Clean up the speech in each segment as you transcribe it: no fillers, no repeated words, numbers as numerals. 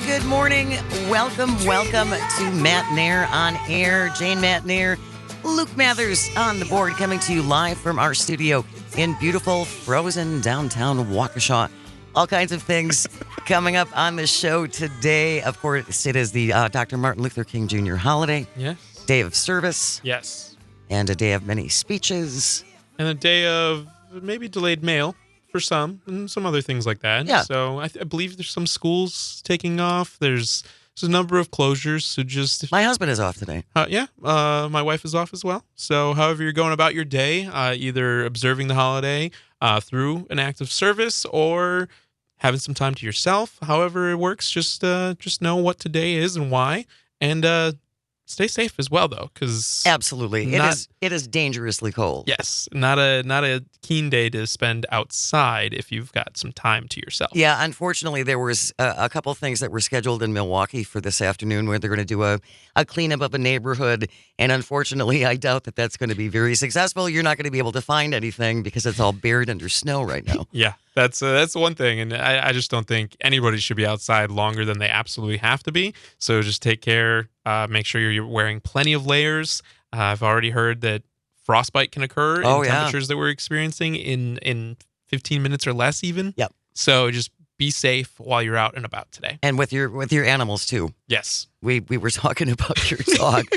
good morning. Welcome to Matt Nair on air. Jane Matt Nair, Luke Mathers on the board, coming to you live from our studio in beautiful, frozen downtown Waukesha. All kinds of things coming up on the show today. Of course, it is the Dr. Martin Luther King Jr. holiday. Yes. Day of service. Yes. And a day of many speeches. And a day of maybe delayed mail for some, and some other things like that. Yeah. So I believe there's some schools taking off. There's a number of closures. So just My husband is off today. My wife is off as well. So however you're going about your day, either observing the holiday through an act of service or having some time to yourself. However it works, just know what today is and why, and stay safe as well, though, because Absolutely, it is dangerously cold. Yes, not a keen day to spend outside if you've got some time to yourself. Yeah, unfortunately, there was a couple things that were scheduled in Milwaukee for this afternoon where they're going to do a cleanup of a neighborhood. And unfortunately, I doubt that that's going to be very successful. You're not going to be able to find anything because it's all buried under snow right now. Yeah, that's one thing. And I just don't think anybody should be outside longer than they absolutely have to be. So just take care. Make sure you're wearing plenty of layers. I've already heard that frostbite can occur in temperatures that we're experiencing in 15 minutes or less even. Yep. So just be safe while you're out and about today. And with your animals too. Yes. We were talking about your dog.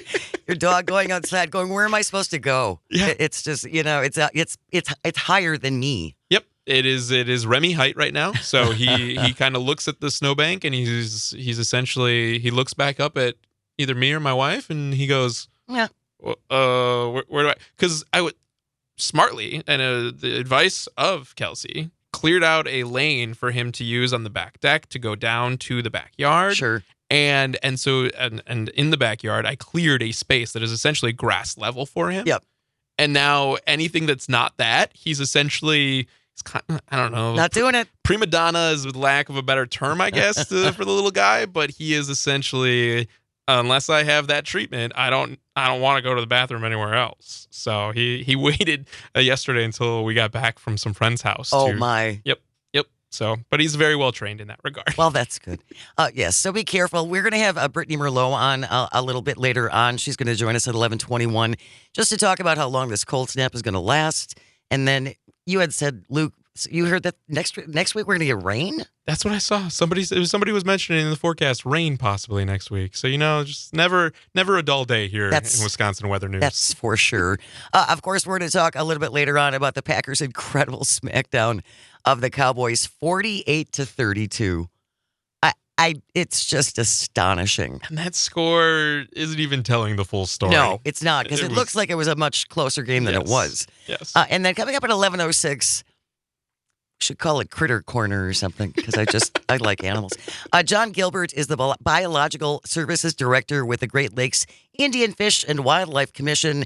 Your dog going outside going, where am I supposed to go? Yeah. It's just, it's higher than me. Yep. It is Remy height right now. So he kind of looks at the snowbank and he's essentially, he looks back up at either me or my wife and he goes, yeah. Where do I? Because I would smartly, and the advice of Kelsey, cleared out a lane for him to use on the back deck to go down to the backyard. Sure. And so in the backyard, I cleared a space that is essentially grass level for him. Yep. And now anything that's not that, he's essentially, I don't know. Not doing it. Prima donna is with lack of a better term, I guess, for the little guy. But he is essentially, unless I have that treatment, I don't want to go to the bathroom anywhere else. So he waited yesterday until we got back from some friend's house. Oh, my. Yep. So, but he's very well trained in that regard. Well, that's good. Yes, so be careful. We're going to have Brittany Merlot on a little bit later on. She's going to join us at 11:21 just to talk about how long this cold snap is going to last. And then you had said, Luke, you heard that next week we're going to get rain? That's what I saw. Somebody was mentioning in the forecast rain possibly next week. So, just never a dull day here in Wisconsin weather news. That's for sure. Of course, we're going to talk a little bit later on about the Packers' incredible smackdown of the Cowboys, 48-32. It's just astonishing. And that score isn't even telling the full story. No, it's not, because it looks like it was a much closer game than it was. Yes. And then coming up at 11:06, should call it Critter Corner or something, because I like animals. John Gilbert is the Biological Services Director with the Great Lakes Indian Fish and Wildlife Commission.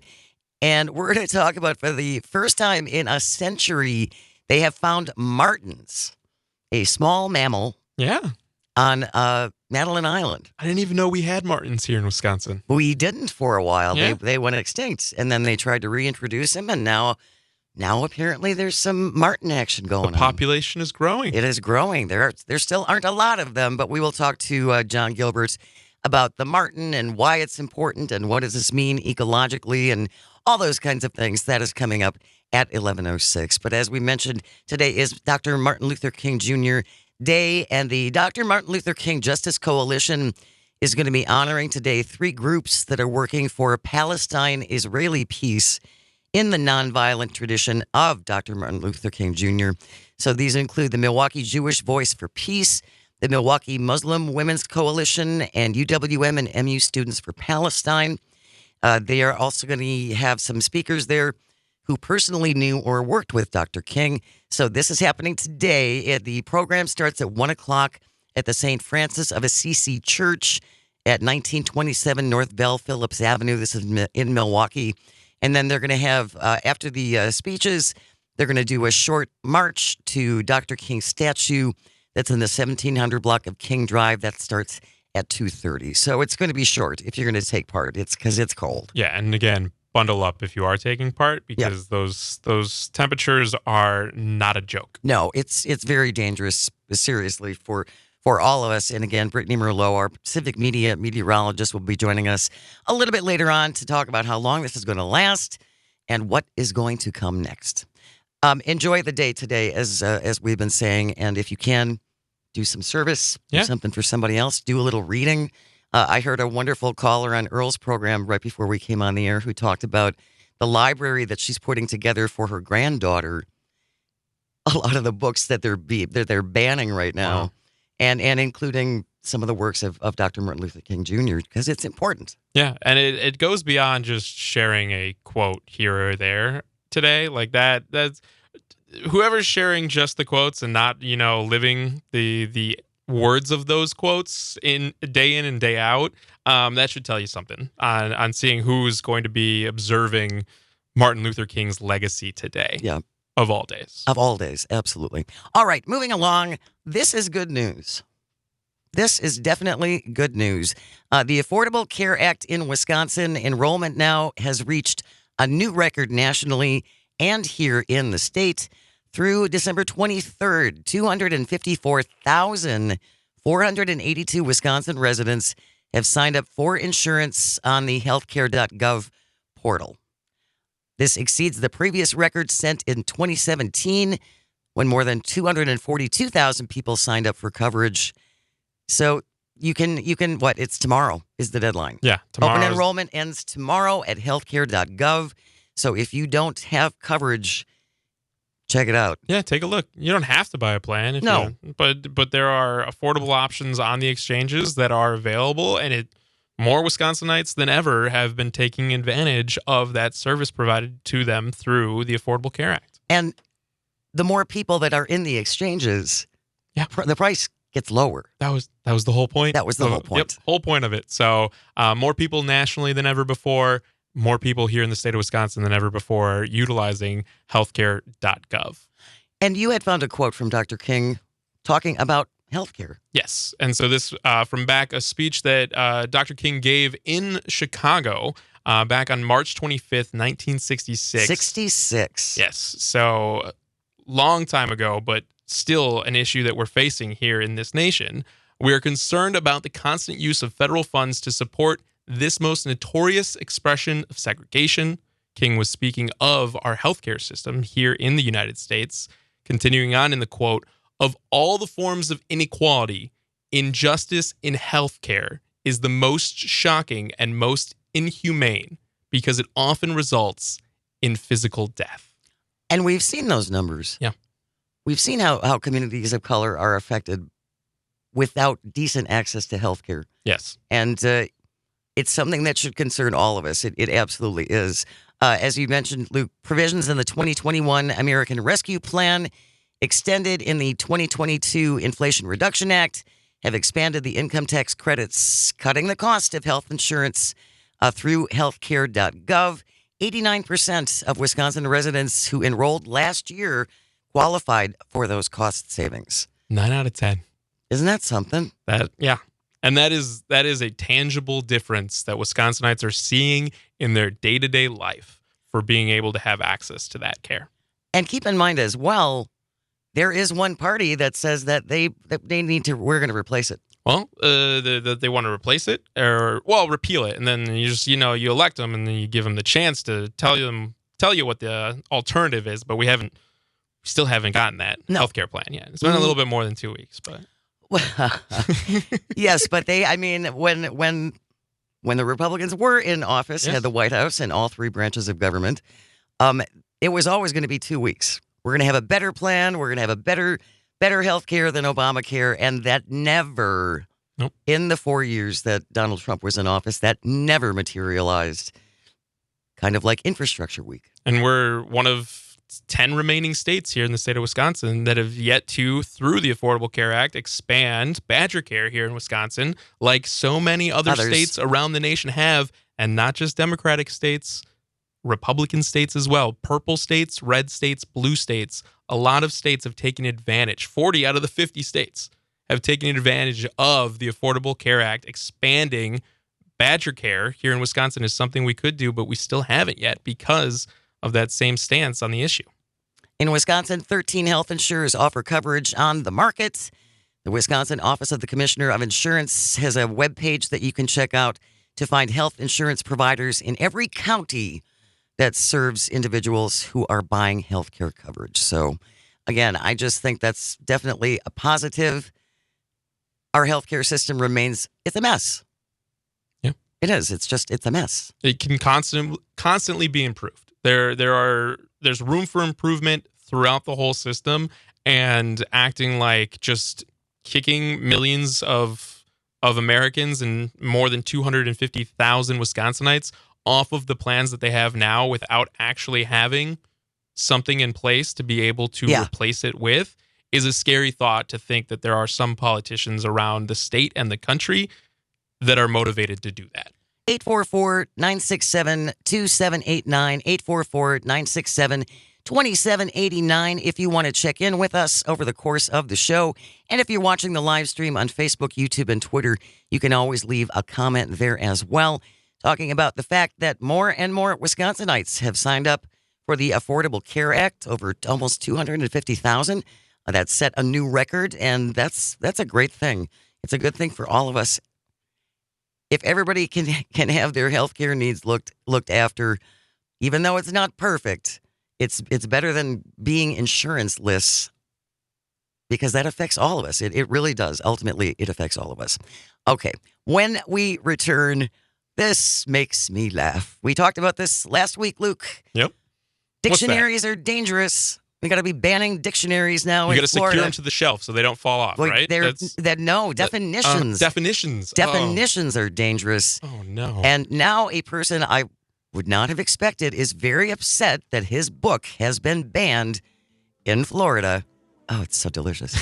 And we're going to talk about, for the first time in a century, they have found martens, a small mammal. Yeah. On Madeline Island. I didn't even know we had martens here in Wisconsin. We didn't for a while. Yeah. They went extinct, and then they tried to reintroduce them, and now apparently there's some marten action going on. The population is growing. It is growing. There still aren't a lot of them, but we will talk to John Gilbert about the marten and why it's important and what does this mean ecologically and all those kinds of things. That is coming up at 11:06. But as we mentioned, today is Dr. Martin Luther King Jr. Day, and the Dr. Martin Luther King Justice Coalition is going to be honoring today 3 groups that are working for Palestine-Israeli peace in the nonviolent tradition of Dr. Martin Luther King Jr. So these include the Milwaukee Jewish Voice for Peace, the Milwaukee Muslim Women's Coalition, and UWM and MU Students for Palestine. They are also going to have some speakers there who personally knew or worked with Dr. King. So this is happening today. The program starts at 1 o'clock at the St. Francis of Assisi Church at 1927 North Bell Phillips Avenue. This is in Milwaukee. And then they're going to have, after the speeches, they're going to do a short march to Dr. King's statue that's in the 1700 block of King Drive. That starts at 2:30. So it's going to be short if you're going to take part. It's because it's cold. Yeah, and again, bundle up if you are taking part, because those temperatures are not a joke. No, it's very dangerous, seriously, for for all of us. And again, Brittany Merlot, our Civic meteorologist, will be joining us a little bit later on to talk about how long this is going to last and what is going to come next. Enjoy the day today, as we've been saying. And if you can, do some service, do something for somebody else, do a little reading. I heard a wonderful caller on Earl's program right before we came on the air who talked about the library that she's putting together for her granddaughter. A lot of the books that they're banning right now, wow. and including some of the works of Dr. Martin Luther King Jr. because it's important. Yeah, and it goes beyond just sharing a quote here or there today. Like that's whoever's sharing just the quotes and not, living the words of those quotes in and day out, that should tell you something on seeing who's going to be observing Martin Luther King's legacy today. Yeah. Of all days. Of all days, absolutely. All right, moving along. This is good news. This is definitely good news. The Affordable Care Act in Wisconsin enrollment now has reached a new record nationally and here in the state. Through December 23rd, 254,482 Wisconsin residents have signed up for insurance on the Healthcare.gov portal. This exceeds the previous record set in 2017 when more than 242,000 people signed up for coverage. So you can it's tomorrow is the deadline. Yeah, tomorrow. Open enrollment ends tomorrow at healthcare.gov. So if you don't have coverage, check it out. Yeah, take a look. You don't have to buy a plan. But there are affordable options on the exchanges that are available, and more Wisconsinites than ever have been taking advantage of that service provided to them through the Affordable Care Act. And the more people that are in the exchanges, the price gets lower. That was the whole point. That was the whole point. Yep, whole point of it. So more people nationally than ever before, more people here in the state of Wisconsin than ever before utilizing healthcare.gov. And you had found a quote from Dr. King talking about healthcare. Yes. And so this from back a speech that Dr. King gave in Chicago back on March 25th, 1966. 66. Yes. So long time ago, but still an issue that we're facing here in this nation. We are concerned about the constant use of federal funds to support this most notorious expression of segregation. King was speaking of our healthcare system here in the United States. Continuing on in the quote, "Of all the forms of inequality, injustice in healthcare is the most shocking and most inhumane because it often results in physical death." And we've seen those numbers. Yeah. We've seen how communities of color are affected without decent access to healthcare. Yes. And it's something that should concern all of us. It absolutely is. As you mentioned, Luke, provisions in the 2021 American Rescue Plan extended in the 2022 Inflation Reduction Act have expanded the income tax credits, cutting the cost of health insurance through healthcare.gov. 89% of Wisconsin residents who enrolled last year qualified for those cost savings. 9 out of 10. Isn't that something? Yeah. And that is a tangible difference that Wisconsinites are seeing in their day-to-day life for being able to have access to that care. And keep in mind as well, there is one party that says that we're going to replace it. Well, they want to replace it repeal it. And then you just, you elect them and then you give them the chance to tell you what the alternative is. But we still haven't gotten that healthcare plan yet. It's been a little bit more than 2 weeks, but. Yes, but when the Republicans were in office, had the White House and all three branches of government, it was always going to be 2 weeks. We're going to have a better plan. We're going to have a better health care than Obamacare. And that never, in the 4 years that Donald Trump was in office, that never materialized. Kind of like Infrastructure Week. And we're one of 10 remaining states here in the state of Wisconsin that have yet to, through the Affordable Care Act, expand Badger Care here in Wisconsin, like so many other states around the nation have, and not just Democratic states, Republican states as well, purple states, red states, blue states. A lot of states have taken advantage. 40 out of the 50 states have taken advantage of the Affordable Care Act. Expanding Badger Care here in Wisconsin is something we could do, but we still haven't yet because of that same stance on the issue. In Wisconsin, 13 health insurers offer coverage on the market. The Wisconsin Office of the Commissioner of Insurance has a webpage that you can check out to find health insurance providers in every county that serves individuals who are buying health care coverage. So, again, I just think that's definitely a positive. Our healthcare system it's a mess. Yeah. It is. It's a mess. It can constantly be improved. There's room for improvement throughout the whole system, and acting like just kicking millions of Americans and more than 250,000 Wisconsinites off of the plans that they have now without actually having something in place to be able to replace it with is a scary thought, to think that there are some politicians around the state and the country that are motivated to do that. 844-967-2789, 844-967-2789 if you want to check in with us over the course of the show. And if you're watching the live stream on Facebook, YouTube, and Twitter, you can always leave a comment there as well, talking about the fact that more and more Wisconsinites have signed up for the Affordable Care Act, over almost 250,000. That set a new record, and that's a great thing. It's a good thing for all of us. If everybody can have their health care needs looked after, even though it's not perfect, it's better than being insurance-less, because that affects all of us. It really does. Ultimately, it affects all of us. Okay, when we return, this makes me laugh. We talked about this last week, Luke. Yep. Dictionaries are dangerous. We got to be banning dictionaries now in Florida. You got to secure them to the shelf so they don't fall off, right? Definitions. Definitions. Definitions are dangerous. Oh, no. And now a person I would not have expected is very upset that his book has been banned in Florida. Oh, it's so delicious.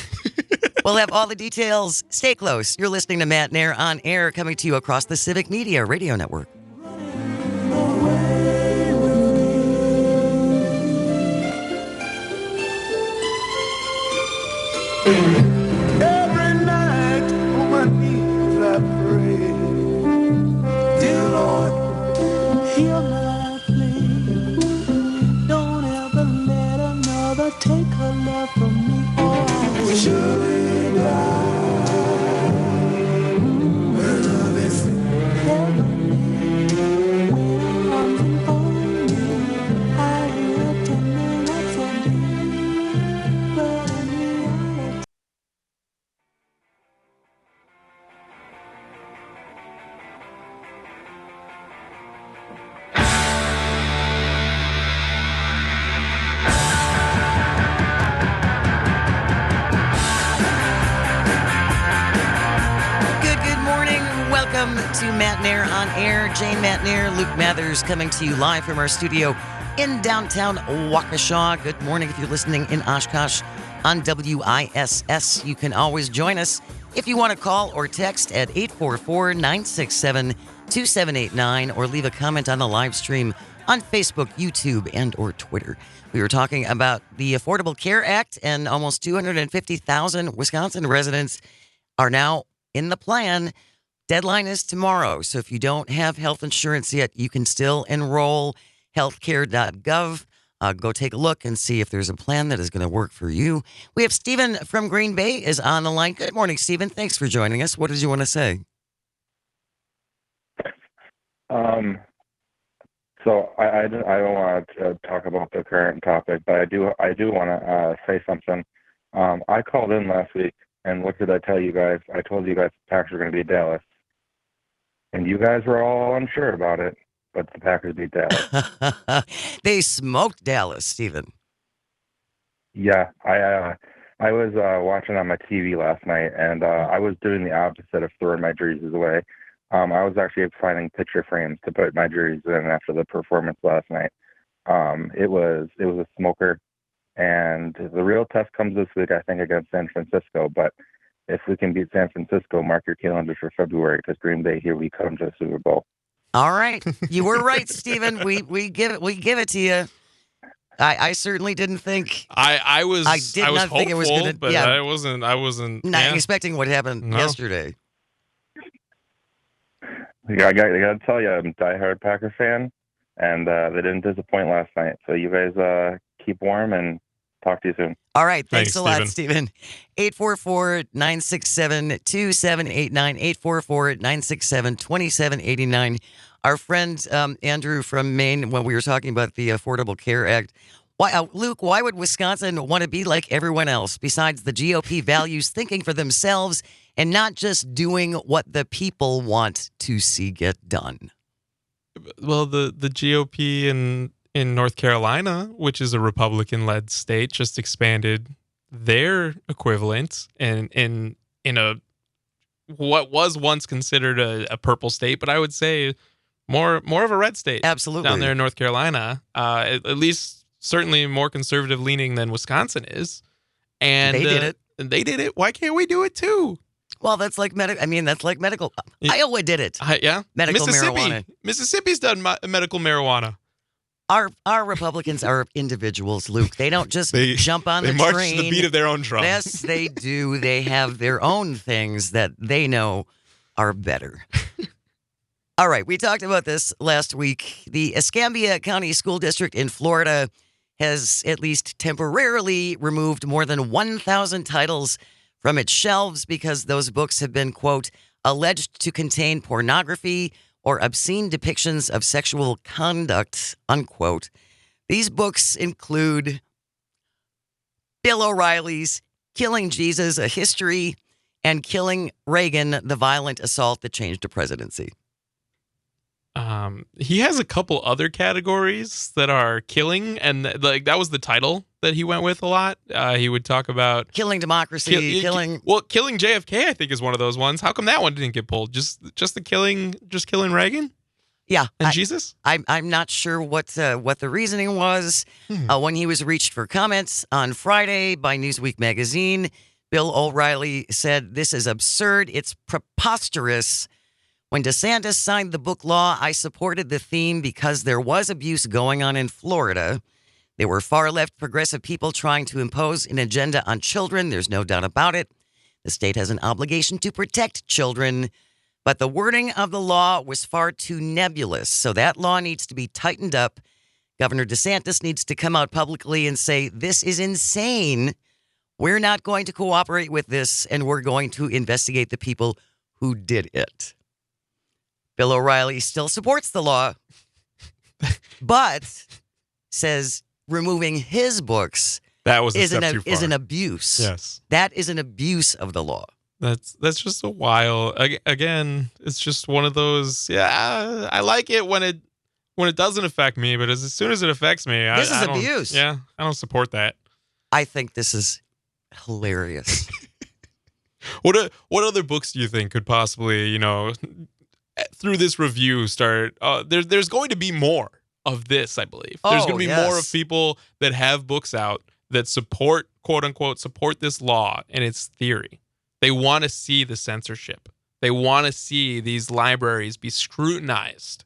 We'll have all the details. Stay close. You're listening to Matt Nair on Air, coming to you across the Civic Media Radio Network. Every night on my knees I pray, dear Lord, hear my plea. Don't ever let another take her love from me. Oh, surely die. Her love is heavenly. When I'm on you, I will tell me lots of you. But in reality, Good morning. Welcome to Matt Nair on Air. Jane Matt Nair, Luke Mathers coming to you live from our studio in downtown Waukesha. Good morning if you're listening in Oshkosh on WISS. You can always join us if you want to call or text at 844-967-2789 or leave a comment on the live stream on Facebook, YouTube, and or Twitter. We were talking about the Affordable Care Act, and almost 250,000 Wisconsin residents are now in the plan. Deadline is tomorrow. So if you don't have health insurance yet, you can still enroll. Healthcare.gov. Go take a look and see if there's a plan that is going to work for you. We have Stephen from Green Bay is on the line. Good morning, Stephen. Thanks for joining us. What did you want to say? So I don't want to talk about the current topic, but I do want to say something. I called in last week, and what did I tell you guys? I told you guys the Packers were going to beat Dallas, and you guys were all unsure about it, but the Packers beat Dallas. They smoked Dallas, Stephen. Yeah, I was watching on my TV last night, and I was doing the opposite of throwing my jerseys away. I was actually finding picture frames to put my jerseys in after the performance last night. It was a smoker, and the real test comes this week, I think, against San Francisco. But if we can beat San Francisco, mark your calendars for February, because Green Bay, here we come to the Super Bowl. All right, you were right, Stephen. We give it to you. I certainly didn't think. I was did not hopeful, think it was gonna. but Yeah, I wasn't not expecting what happened yesterday. Yeah, I got to tell you, I'm a diehard Packer fan, and they didn't disappoint last night. So you guys keep warm and Talk to you soon. All right. Thanks Thanks, a lot, Stephen. 844-967-2789, 844-967-2789. Our friend Andrew from Maine, when we were talking about the Affordable Care Act, Luke, why would Wisconsin want to be like everyone else besides the GOP values thinking for themselves and not just doing what the people want to see get done? Well, the GOP in North Carolina, which is a Republican-led state, just expanded their equivalent in a what was once considered a purple state, but I would say more of a red state. Absolutely. Down there in North Carolina, at least certainly more conservative leaning than Wisconsin is. And They did it. They did it. Why can't we do it too? Well, that's like medical. Iowa did it. Yeah, Medical marijuana. Mississippi's done medical marijuana. Our Republicans are individuals, Luke. They don't just They- jump on They the march train. to the beat of their own drum. Yes, they do. They have their own things that they know are better. All right, we talked about this last week. The Escambia County School District in Florida has at least temporarily removed more than 1,000 titles from its shelves because those books have been, quote, alleged to contain pornography or obscene depictions of sexual conduct, unquote. These books include Bill O'Reilly's Killing Jesus, A History, and Killing Reagan, The Violent Assault That Changed a Presidency. He has a couple other categories that are killing, and like that was the title that he went with a lot. He would talk about Killing democracy, killing... killing JFK. I think is one of those ones. How come that one didn't get pulled? Just killing Reagan Yeah. and Jesus. I'm not sure what the reasoning was. When he was reached for comments on Friday by Newsweek magazine, Bill O'Reilly said, "This is absurd. It's preposterous. When DeSantis signed the book law, I supported the theme because there was abuse going on in Florida. There were far-left progressive people trying to impose an agenda on children. There's no doubt about it. The state has an obligation to protect children. But the wording of the law was far too nebulous, so that law needs to be tightened up. Governor DeSantis needs to come out publicly and say, this is insane. We're not going to cooperate with this, and we're going to investigate the people who did it." Bill O'Reilly still supports the law, but says removing his books That was is a step too far. is an abuse. Yes. That is an abuse of the law. That's just a while. Again, it's just one of those. Yeah, I like it when it doesn't affect me, but as soon as it affects me, This is I don't, abuse. Yeah, I don't support that. I think this is hilarious. What other books do you think could possibly, through this review start? There's going to be more of this, I believe. There's going to be more of people that have books out that support, quote unquote, support this law and its theory. They want to see the censorship. They want to see these libraries be scrutinized.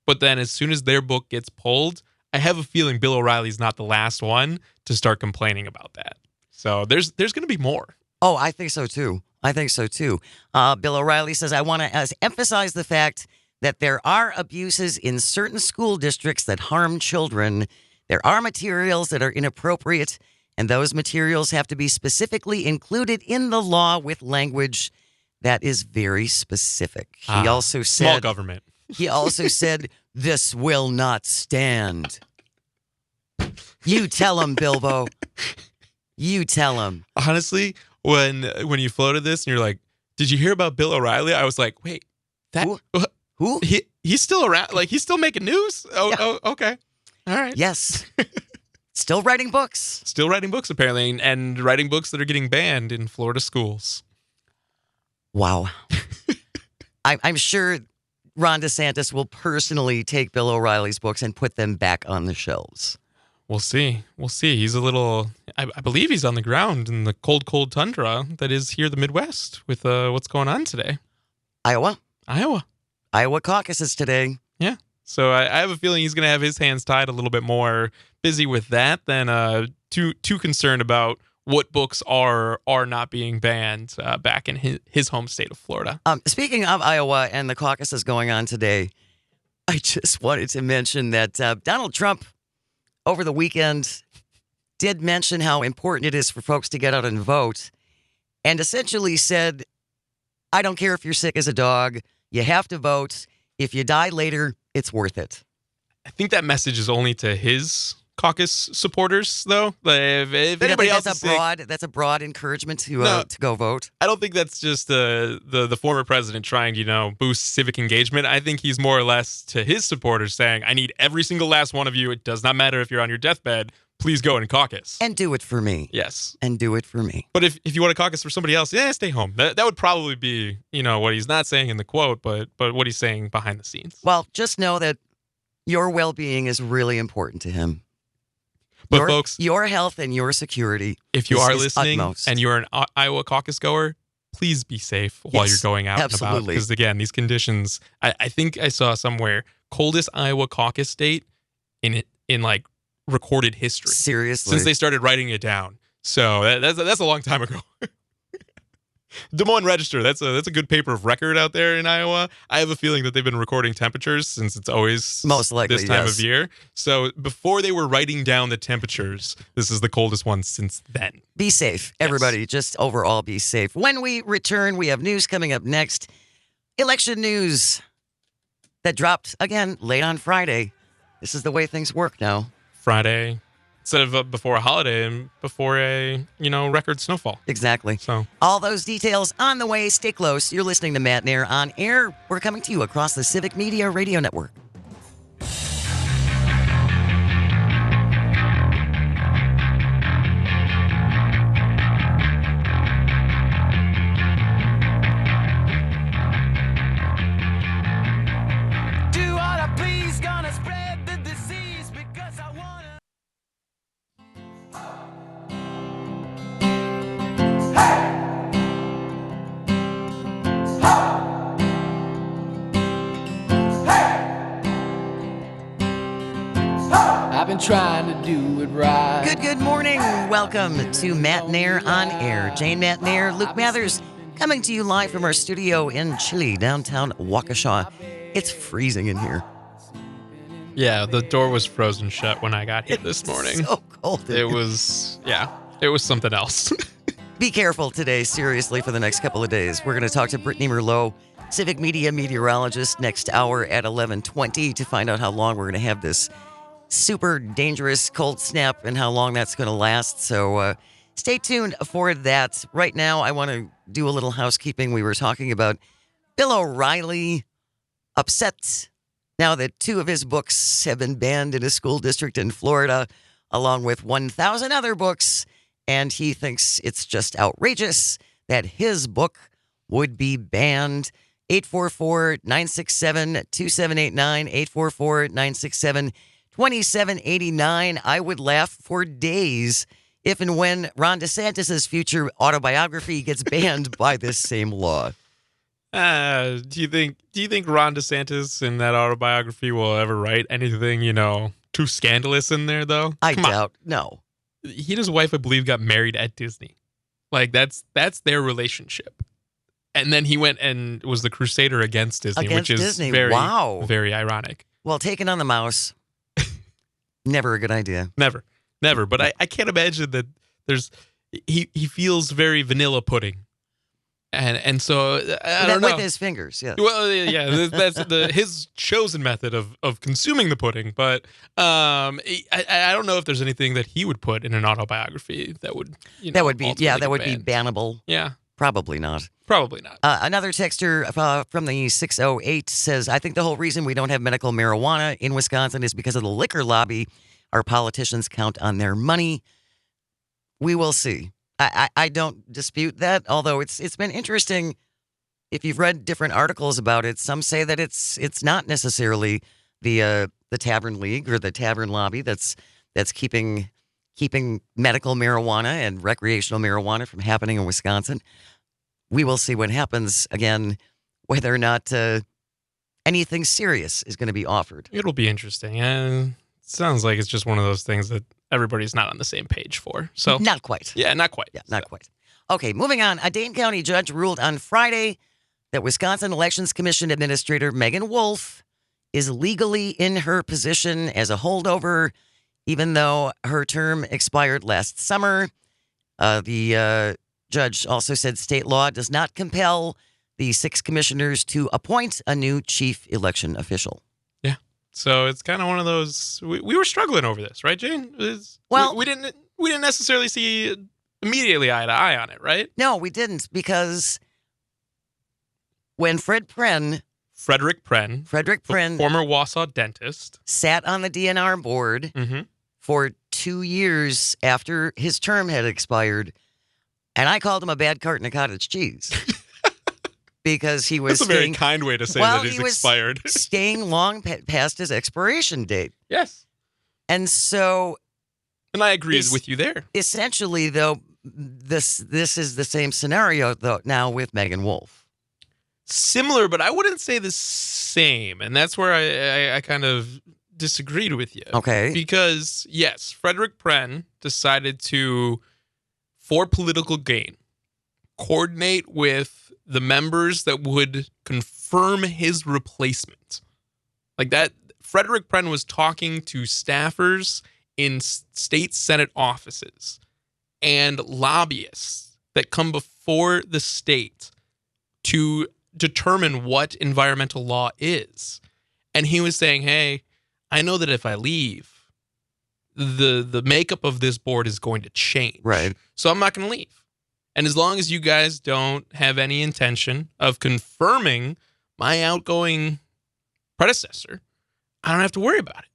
But then as soon as their book gets pulled, I have a feeling Bill O'Reilly's not the last one to start complaining about that. So there's going to be more. Oh, I think so too. Bill O'Reilly says, I want to emphasize the fact that there are abuses in certain school districts that harm children. There are materials that are inappropriate, and those materials have to be specifically included in the law with language that is very specific. He also said, small government. He also said, this will not stand. You tell him, Bilbo. You tell him. Honestly, when you floated this and you're like, did you hear about Bill O'Reilly? I was like, wait, that Who? He's still around? Like, he's still making news? Oh, okay. All right. Yes. Still writing books. Still writing books, apparently, and writing books that are getting banned in Florida schools. Wow. I'm sure Ron DeSantis will personally take Bill O'Reilly's books and put them back on the shelves. We'll see. He's a little, I believe he's on the ground in the cold tundra that is here, the Midwest, with what's going on today. Iowa caucuses today. Yeah. So I have a feeling he's going to have his hands tied a little bit more busy with that than too concerned about what books are not being banned back in his home state of Florida. Speaking of Iowa and the caucuses going on today, I just wanted to mention that Donald Trump over the weekend did mention how important it is for folks to get out and vote, and essentially said, I don't care if you're sick as a dog. You have to vote. If you die later, it's worth it. I think that message is only to his caucus supporters, though. Like, if anybody else is sick, that's a broad encouragement to go vote. I don't think that's just the former president trying to, boost civic engagement. I think he's more or less to his supporters saying, I need every single last one of you. It does not matter if you're on your deathbed. Please go and caucus. And do it for me. Yes. And do it for me. But if you want to caucus for somebody else, stay home. That would probably be, what he's not saying in the quote, but what he's saying behind the scenes. Well, just know that your well-being is really important to him. But folks, your health and your security. If you are listening utmost. and you're an Iowa caucus goer, please be safe while you're going out and about. Because again, these conditions, I think I saw somewhere, coldest Iowa caucus date in like recorded history. Seriously? Since they started writing it down. So that's a long time ago. Des Moines Register, that's a good paper of record out there in Iowa. I have a feeling that they've been recording temperatures since it's always most likely this time of year. So before they were writing down the temperatures, this is the coldest one since then. Be safe, everybody. Yes. Just overall be safe. When we return, we have news coming up next. Election news that dropped, again, late on Friday. This is the way things work now. Friday. Instead of before a holiday and before a, record snowfall. Exactly. So all those details on the way. Stay close. You're listening to Matt Nair on air. We're coming to you across the Civic Media Radio Network. Trying to do it right. Good morning. Welcome to Matt Nair on air. Jane Matt Nair, Luke Mathers, coming to you live from our studio in chilly downtown Waukesha. It's freezing in here. Yeah, the door was frozen shut when I got here this morning. So cold. It was something else. Be careful today, seriously, for the next couple of days. We're going to talk to Brittany Merlot, Civic Media meteorologist, next hour at 11:20 to find out how long we're going to have this super dangerous cold snap and how long that's going to last. So stay tuned for that. Right now, I want to do a little housekeeping. We were talking about Bill O'Reilly upset now that 2 of his books have been banned in a school district in Florida, along with 1,000 other books. And he thinks it's just outrageous that his book would be banned. 844-967-2789, 844-967-2789. 2789. I would laugh for days if and when Ron DeSantis' future autobiography gets banned by this same law. Do you think Ron DeSantis in that autobiography will ever write anything, too scandalous in there, though? I doubt. No. He and his wife, I believe, got married at Disney. Like, that's their relationship. And then he went and was the crusader against Disney, which is Disney. very, wow. very ironic. Well, taking on the mouse, never a good idea. Never. But I can't imagine that he feels very vanilla pudding. And so I don't know. With his fingers, yeah. Well, yeah, that's his chosen method of consuming the pudding. But I don't know if there's anything that he would put in an autobiography that would be bannable. Yeah, probably not. Another texter from the 608 says, I think the whole reason we don't have medical marijuana in Wisconsin is because of the liquor lobby. Our politicians count on their money. We will see. I don't dispute that, although it's been interesting. If you've read different articles about it, some say that it's not necessarily the Tavern League or the Tavern Lobby that's keeping medical marijuana and recreational marijuana from happening in Wisconsin. We will see what happens, again, whether or not anything serious is going to be offered. It'll be interesting. And it sounds like it's just one of those things that everybody's not on the same page for. So not quite. Yeah, not quite. Yeah, not quite. Okay, moving on. A Dane County judge ruled on Friday that Wisconsin Elections Commission Administrator Meagan Wolfe is legally in her position as a holdover even though her term expired last summer. The judge also said state law does not compel the 6 commissioners to appoint a new chief election official. Yeah. So it's kind of one of those. We were struggling over this, right, Jane? Well, we didn't necessarily see immediately eye to eye on it, right? No, we didn't, because when Frederick Prehn, former Wausau dentist, sat on the DNR board for 2 years after his term had expired, and I called him a bad carton of cottage cheese because he was That's a very kind way to say that he's expired. Staying long past his expiration date. Yes. And so... And I agree with you there. Essentially, though, this is the same scenario, though, now with Meagan Wolfe. Similar, but I wouldn't say the same. And that's where I kind of disagreed with you. Okay. Because, yes, Frederick Prehn decided to, for political gain, coordinate with the members that would confirm his replacement. Like that, Frederick Prehn was talking to staffers in state Senate offices and lobbyists that come before the state to determine what environmental law is. And he was saying, hey, I know that if I leave, the makeup of this board is going to change. Right. So I'm not going to leave. And as long as you guys don't have any intention of confirming my outgoing predecessor, I don't have to worry about it.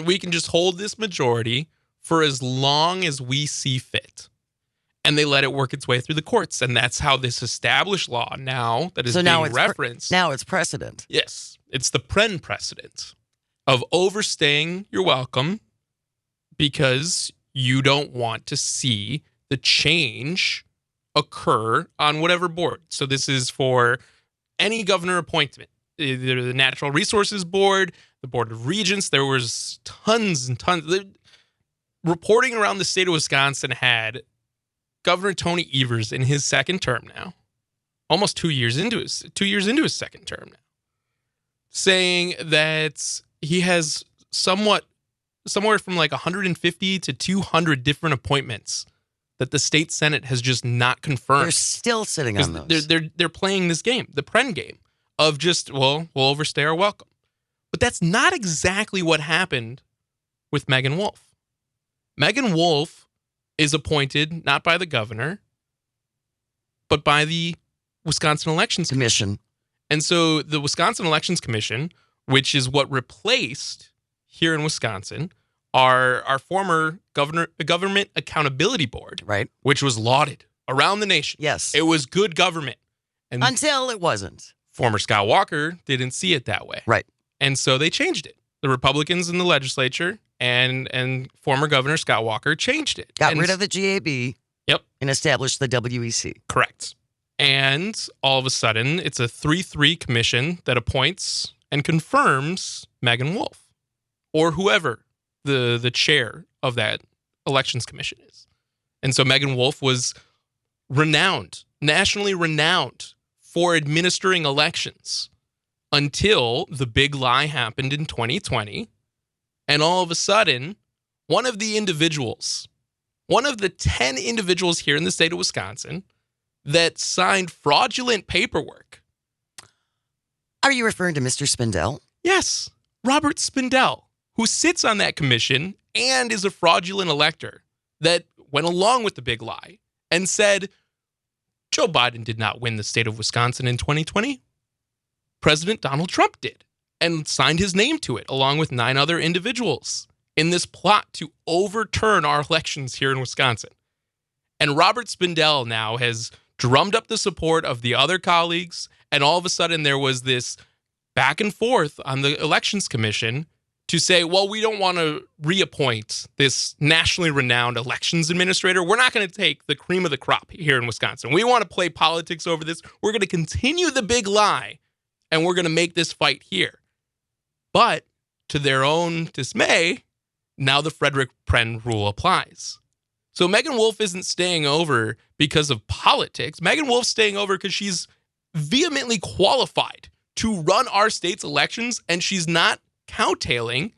We can just hold this majority for as long as we see fit. And they let it work its way through the courts. And that's how this established law now that is being referenced. Now it's precedent. Yes. It's the Prehn precedent of overstaying your welcome because you don't want to see the change occur on whatever board. So this is for any governor appointment, either the Natural Resources Board, the Board of Regents. There was tons and tons. Reporting around the state of Wisconsin had Governor Tony Evers in his second term now, almost 2 years into his second term now, saying that he has somewhere from like 150 to 200 different appointments that the state Senate has just not confirmed. They're still sitting on those. They're playing this game, the Prehn game, of just, well, we'll overstay our welcome. But that's not exactly what happened with Meagan Wolfe. Meagan Wolfe is appointed not by the governor, but by the Wisconsin Elections Commission. And so the Wisconsin Elections Commission, which is what replaced here in Wisconsin our former Government Accountability Board, right, which was lauded around the nation. Yes. It was good government. And until it wasn't. Former Scott Walker didn't see it that way. Right. And so they changed it. The Republicans in the legislature and former Governor Scott Walker changed it. Got rid of the GAB. Yep. And established the WEC. Correct. And all of a sudden, it's a 3-3 commission that appoints and confirms Meagan Wolfe or whoever the chair of that elections commission is. And so Meagan Wolfe was renowned, nationally renowned for administering elections until the big lie happened in 2020. And all of a sudden, one of the 10 individuals here in the state of Wisconsin that signed fraudulent paperwork. Are you referring to Mr. Spindell? Yes, Robert Spindell, who sits on that commission and is a fraudulent elector that went along with the big lie and said, Joe Biden did not win the state of Wisconsin in 2020. President Donald Trump did, and signed his name to it along with 9 other individuals in this plot to overturn our elections here in Wisconsin. And Robert Spindell now has drummed up the support of the other colleagues, and all of a sudden there was this back and forth on the Elections Commission to say, well, we don't want to reappoint this nationally renowned elections administrator. We're not going to take the cream of the crop here in Wisconsin. We want to play politics over this. We're going to continue the big lie, and we're going to make this fight here. But to their own dismay, now the Frederick Prehn rule applies. So Meagan Wolfe isn't staying over because of politics. Meagan Wolfe's staying over because she's vehemently qualified to run our state's elections, and she's not cowtailing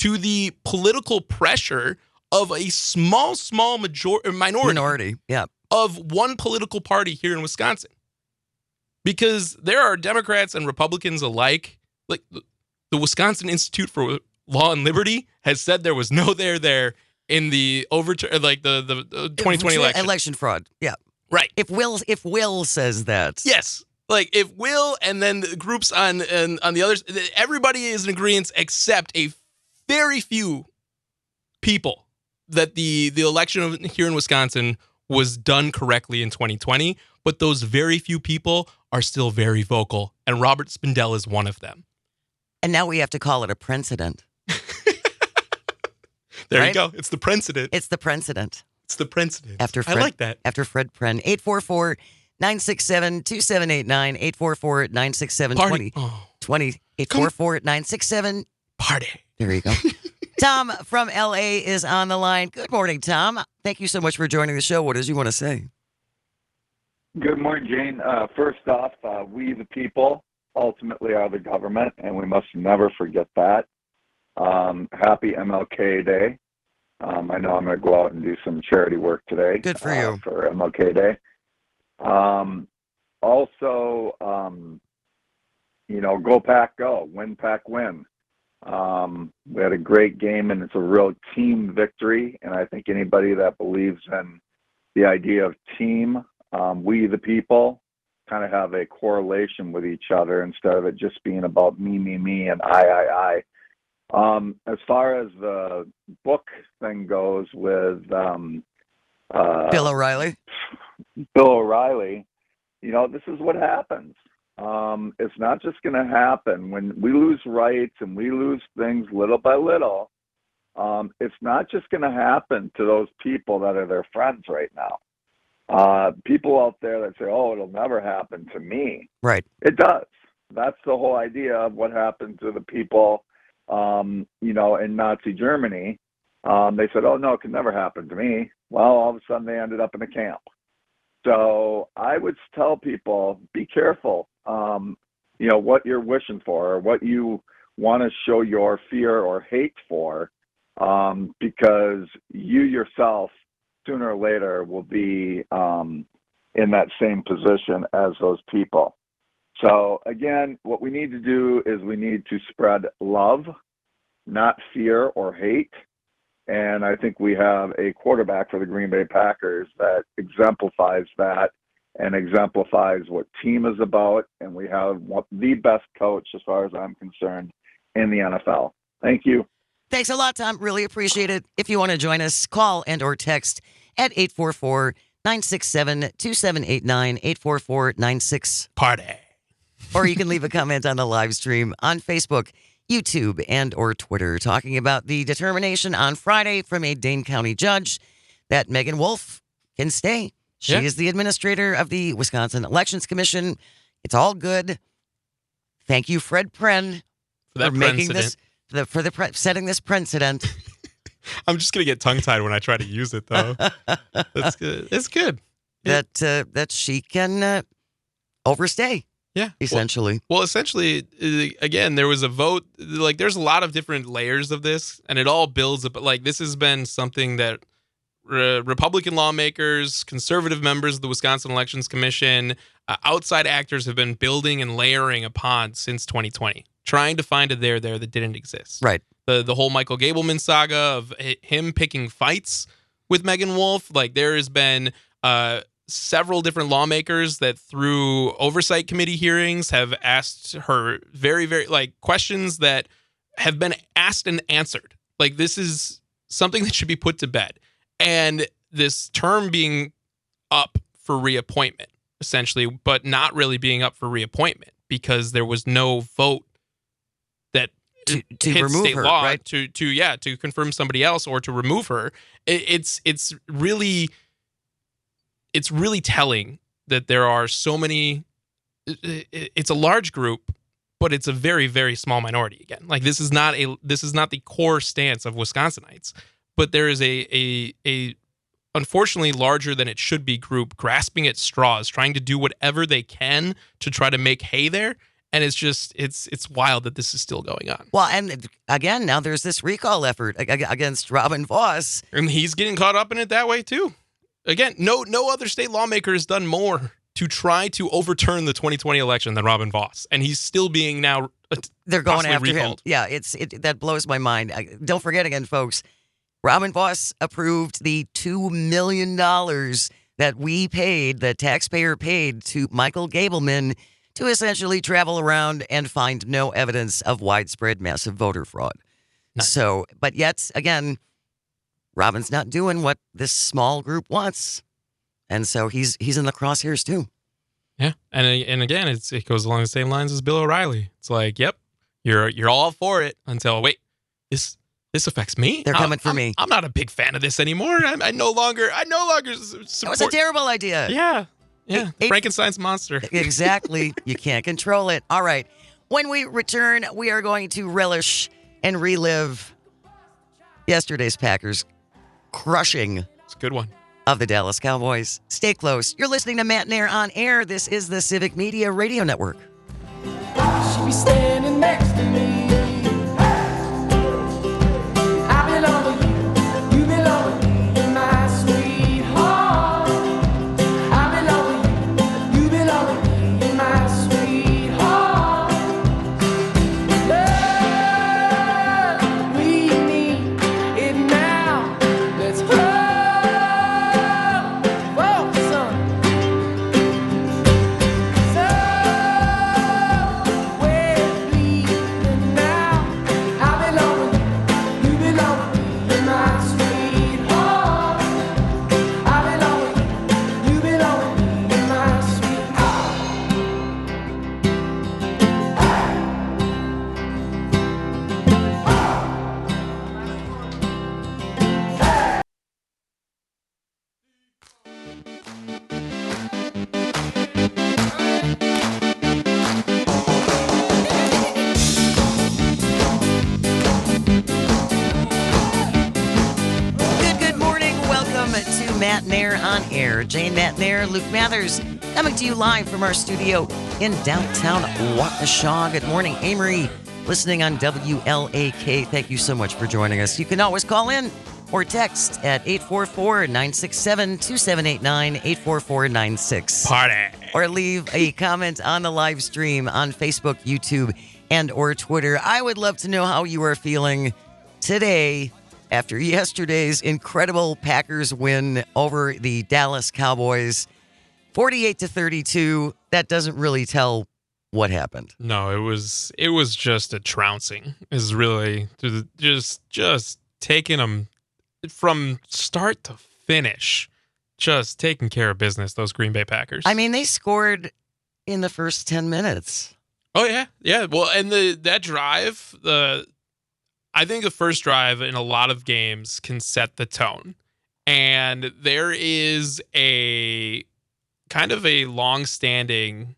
to the political pressure of a small minority Yeah. of one political party here in Wisconsin. Because there are Democrats and Republicans alike. Like the Wisconsin Institute for Law and Liberty has said there was no there in the the 2020 election. Election fraud. Yeah. Right. If Will says that. Yes. Like if Will and then the groups on the others, everybody is in agreement except a very few people that the election here in Wisconsin was done correctly in 2020. But those very few people are still very vocal, and Robert Spindell is one of them. And now we have to call it a Prehncedent. There Right? you go. It's the Prehncedent. It's the Prehncedent. It's the Prehncedent. After I like that. After Fred Prenn. 844-967-2789. 844-967-2020. Party. Oh, 844-967. party. There you go. Tom from LA is on the line. Good morning, Tom. Thank you so much for joining the show. What did you want to say? Good morning, Jane. First off, we the people ultimately are the government, and we must never forget that. Happy MLK Day. I know I'm going to go out and do some charity work today. Good for you. For MLK Day. Also, go Pack Go, win Pack win. We had a great game, and it's a real team victory, and I think anybody that believes in the idea of team, we the people, kind of have a correlation with each other instead of it just being about me, and I. As far as the book thing goes with Bill O'Reilly. This is what happens. It's not just going to happen when we lose rights and we lose things little by little. It's not just going to happen to those people that are their friends right now. People out there that say, "Oh, it'll never happen to me." Right. It does. That's the whole idea of what happened to the people, in Nazi Germany. They said, "Oh, no, it can never happen to me." Well, all of a sudden they ended up in a camp. So I would tell people, be careful, what you're wishing for or what you want to show your fear or hate for, because you yourself, sooner or later, will be in that same position as those people. So again, what we need to do is we need to spread love, not fear or hate. And I think we have a quarterback for the Green Bay Packers that exemplifies that and exemplifies what team is about. And we have the best coach, as far as I'm concerned, in the NFL. Thank you. Thanks a lot, Tom. Really appreciate it. If you want to join us, call and or text at 844-967-2789, 844-96 Party. Or you can leave a comment on the live stream on Facebook, YouTube, and or Twitter, talking about the determination on Friday from a Dane County judge that Meagan Wolfe can stay. She is the administrator of the Wisconsin Elections Commission. It's all good. Thank you, Fred Prenn, For making this, setting this precedent. I'm just going to get tongue-tied when I try to use it, though. That's good. It's good. That she can overstay. Yeah. Essentially. Well, essentially, again, there was a vote. Like, there's a lot of different layers of this, and it all builds up. Like, this has been something that Republican lawmakers, conservative members of the Wisconsin Elections Commission, outside actors have been building and layering upon since 2020, trying to find a there that didn't exist. Right. The whole Michael Gableman saga of him picking fights with Meagan Wolfe. Like, there has been several different lawmakers that through oversight committee hearings have asked her very, very questions that have been asked and answered. Like, this is something that should be put to bed. And this term being up for reappointment, essentially, but not really being up for reappointment because there was no vote that to hit remove state her, law right? to confirm somebody else or to remove her. It's really telling that there are so many. It's a large group, but it's a very, very small minority. Again, like this is not the core stance of Wisconsinites, but there is a unfortunately larger than it should be group grasping at straws, trying to do whatever they can to try to make hay there. And it's just it's wild that this is still going on. Well, and again, now there's this recall effort against Robin Voss. And he's getting caught up in it that way too. Again, no other state lawmaker has done more to try to overturn the 2020 election than Robin Voss, and he's still being now. They're going after recalled. him. Yeah, that blows my mind. Don't forget again, folks. Robin Voss approved the $2 million that we paid, the taxpayer paid to Michael Gableman to essentially travel around and find no evidence of widespread massive voter fraud. Nice. So, but yet again, Robin's not doing what this small group wants. And so he's in the crosshairs too. Yeah, and again, it goes along the same lines as Bill O'Reilly. It's like, yep, you're all for it until wait, this affects me. They're coming for me. I'm not a big fan of this anymore. I no longer support. That was a terrible idea. Yeah. Frankenstein's monster. Exactly. You can't control it. All right. When we return, we are going to relish and relive yesterday's Packers crushing It's a good one. of the Dallas Cowboys. Stay close. You're listening to Matt Nair on Air. This is the Civic Media Radio Network. She be standing next to me. I belong to you. You belong to me. You're my sweetheart. I belong to you. You belong to me. You're my sweetheart. Love, we need it now. Let's go. Focus on. Good morning. Welcome to Matt Nair on Air. Jane Matt Nair, Luke Mathers, coming to you live from our studio in downtown Waukesha. Good morning, Amory, listening on WLAK. Thank you so much for joining us. You can always call in or text at 844-967-2789, 844-96. Party. Or leave a comment on the live stream on Facebook, YouTube, and or Twitter. I would love to know how you are feeling today after yesterday's incredible Packers win over the Dallas Cowboys, 48-32. That doesn't really tell what happened. No, it was just a trouncing. Is really just taking them from start to finish, just taking care of business. Those Green Bay Packers. I mean, they scored in the first 10 minutes. Oh yeah. Well, and that drive, I think the first drive in a lot of games can set the tone. And there is a kind of a long-standing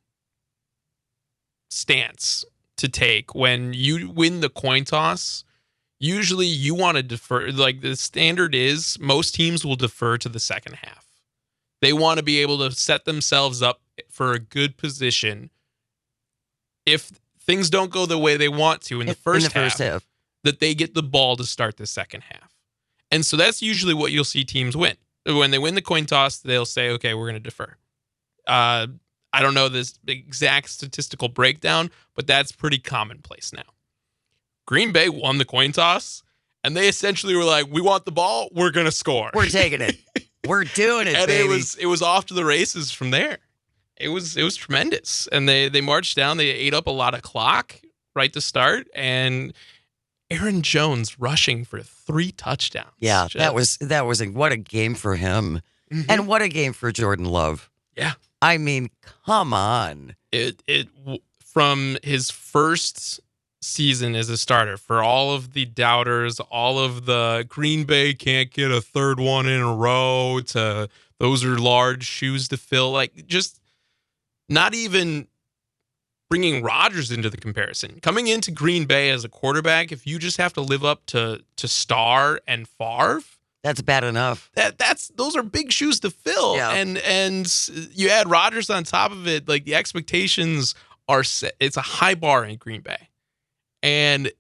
stance to take when you win the coin toss. Usually you want to defer. Like the standard is most teams will defer to the second half. They want to be able to set themselves up for a good position if things don't go the way they want to in the first half. That they get the ball to start the second half. And so that's usually what you'll see teams win. When they win the coin toss, they'll say, okay, we're going to defer. I don't know this exact statistical breakdown, but that's pretty commonplace now. Green Bay won the coin toss, and they essentially were like, we want the ball, we're going to score. We're taking it. We're doing it, and baby. it was off to the races from there. It was tremendous. And they marched down, they ate up a lot of clock right to start, and Aaron Jones rushing for 3 touchdowns. Yeah, that was what a game for him. Mm-hmm. And what a game for Jordan Love. Yeah. I mean, come on. It from his first season as a starter, for all of the doubters, all of the Green Bay can't get a third one in a row, to those are large shoes to fill, like just not even bringing Rodgers into the comparison. Coming into Green Bay as a quarterback, if you just have to live up to Starr and Favre, that's bad enough. Those are big shoes to fill. Yeah. And you add Rodgers on top of it, like the expectations are set. It's a high bar in Green Bay. And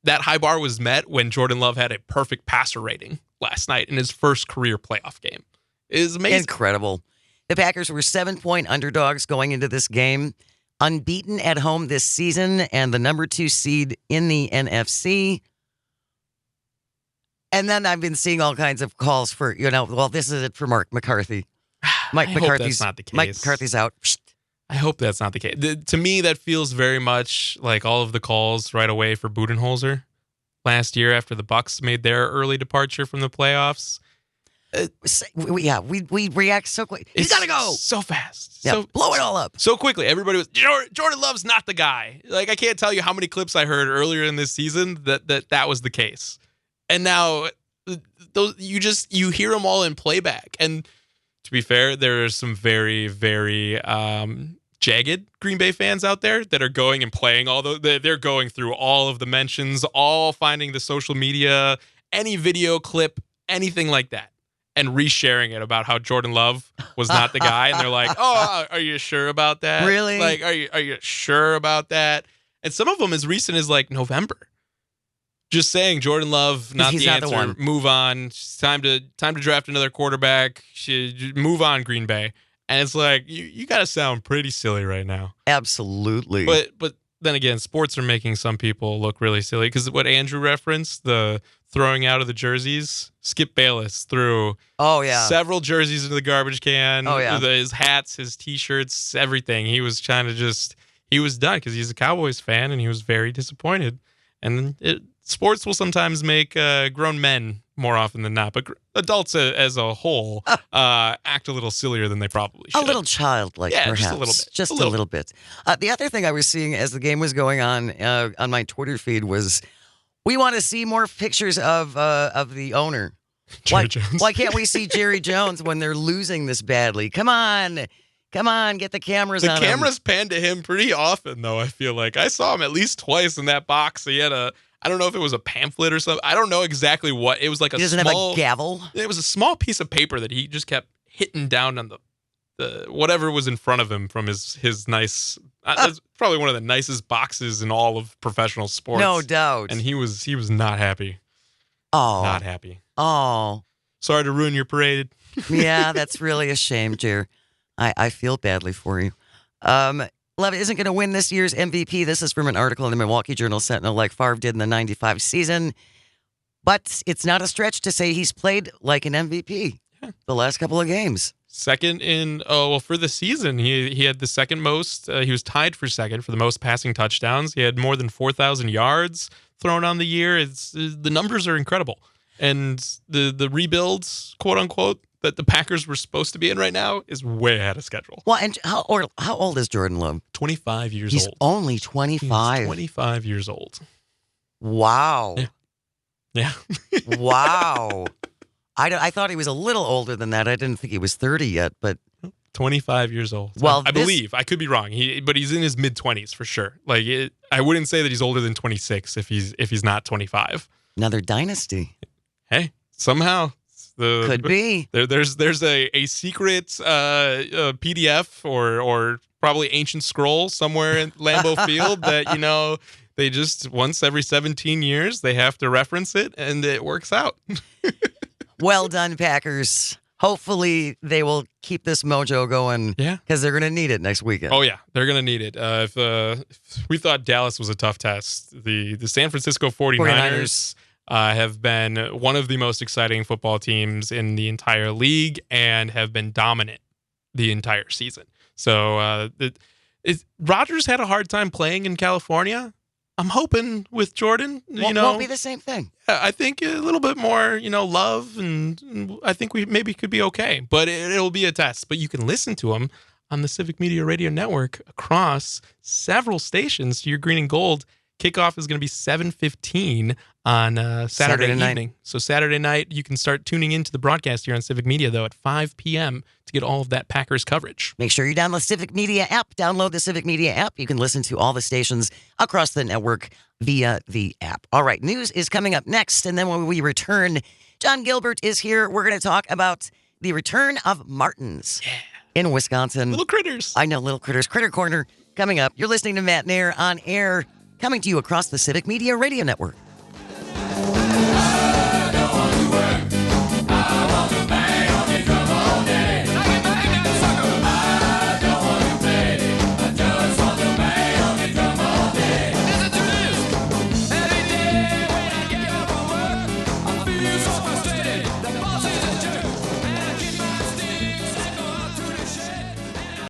that high bar was met when Jordan Love had a perfect passer rating last night in his first career playoff game. It is amazing. Incredible. The Packers were 7-point underdogs going into this game, unbeaten at home this season, and the number 2 seed in the NFC. And then I've been seeing all kinds of calls for, well, this is it for Mark McCarthy. I hope that's not the case. Mike McCarthy's out. I hope that's not the case. To me, that feels very much like all of the calls right away for Budenholzer last year after the Bucs made their early departure from the playoffs. We react so quick. He's got to go so fast. Yeah, So blow it all up. So quickly. Everybody was, Jordan Love's not the guy. Like, I can't tell you how many clips I heard earlier in this season that was the case. And now you hear them all in playback. And to be fair, there are some very, very jagged Green Bay fans out there that are going and playing they're going through all of the mentions, all finding the social media, any video clip, anything like that, and resharing it about how Jordan Love was not the guy. And they're like, oh, are you sure about that? Really? Like, are you sure about that? And some of them as recent as like November. Just saying Jordan Love, not He's the not answer. the one. Move on. It's time to draft another quarterback. Move on, Green Bay. And it's like, you got to sound pretty silly right now. Absolutely. But then again, sports are making some people look really silly because what Andrew referenced, the throwing out of the jerseys, Skip Bayless threw several jerseys into the garbage can. Oh, yeah. His hats, his T-shirts, everything. He was trying to he was done because he's a Cowboys fan and he was very disappointed. And sports will sometimes make grown men more often than not, but adults as a whole act a little sillier than they probably should. A little childlike, perhaps. Just a little bit. Just a little bit. The other thing I was seeing as the game was going on my Twitter feed was, we want to see more pictures of the owner. Jerry Jones. Why can't we see Jerry Jones when they're losing this badly? Come on, get the cameras on him. The cameras pan to him pretty often, though, I feel like. I saw him at least twice in that box. He had I don't know if it was a pamphlet or something. I don't know exactly what. It was like he doesn't have a gavel? It was a small piece of paper that he just kept hitting down on the whatever was in front of him from his nice. That's probably one of the nicest boxes in all of professional sports. No doubt. And he was not happy. Oh. Not happy. Oh. Sorry to ruin your parade. Yeah, that's really a shame, Jer. I feel badly for you. Love isn't going to win this year's MVP. This is from an article in the Milwaukee Journal Sentinel, like Favre did in the 95 season. But it's not a stretch to say he's played like an MVP the last couple of games. Second for the season, he had the second most. He was tied for second for the most passing touchdowns. He had more than 4,000 yards thrown on the year. The numbers are incredible. And the rebuilds, quote unquote, that the Packers were supposed to be in right now is way ahead of schedule. Well, and how old is Jordan Love? 25 years He's old. Only 25. He's 25 years old. Wow. Yeah. Wow. I thought he was a little older than that. I didn't think he was 30 yet, but 25 years old. Well, I believe. I could be wrong. But he's in his mid-20s for sure. Like I wouldn't say that he's older than 26 if he's not 25. Another dynasty. Hey, somehow Could be. There's a secret PDF or probably ancient scroll somewhere in Lambeau Field that they just once every 17 years they have to reference it and it works out. Well done, Packers. Hopefully they will keep this mojo going. Yeah, because they're going to need it next weekend. Oh yeah, they're going to need it. If we thought Dallas was a tough test, the San Francisco 49ers have been one of the most exciting football teams in the entire league and have been dominant the entire season. So Rodgers had a hard time playing in California. I'm hoping with Jordan, won't be the same thing. I think a little bit more, love, and I think we maybe could be okay. But it'll be a test. But you can listen to him on the Civic Media Radio Network across several stations to your green and gold. Kickoff is going to be 7:15 on Saturday evening. Night. So Saturday night, you can start tuning into the broadcast here on Civic Media, though, at 5 p.m. to get all of that Packers coverage. Make sure you download the Civic Media app. Download the Civic Media app. You can listen to all the stations across the network via the app. All right, news is coming up next, and then when we return, John Gilbert is here. We're going to talk about the return of Martins. Yeah. in Wisconsin. Little critters. I know, little critters. Critter Corner coming up. You're listening to Matt Nair on air, coming to you across the Civic Media Radio Network.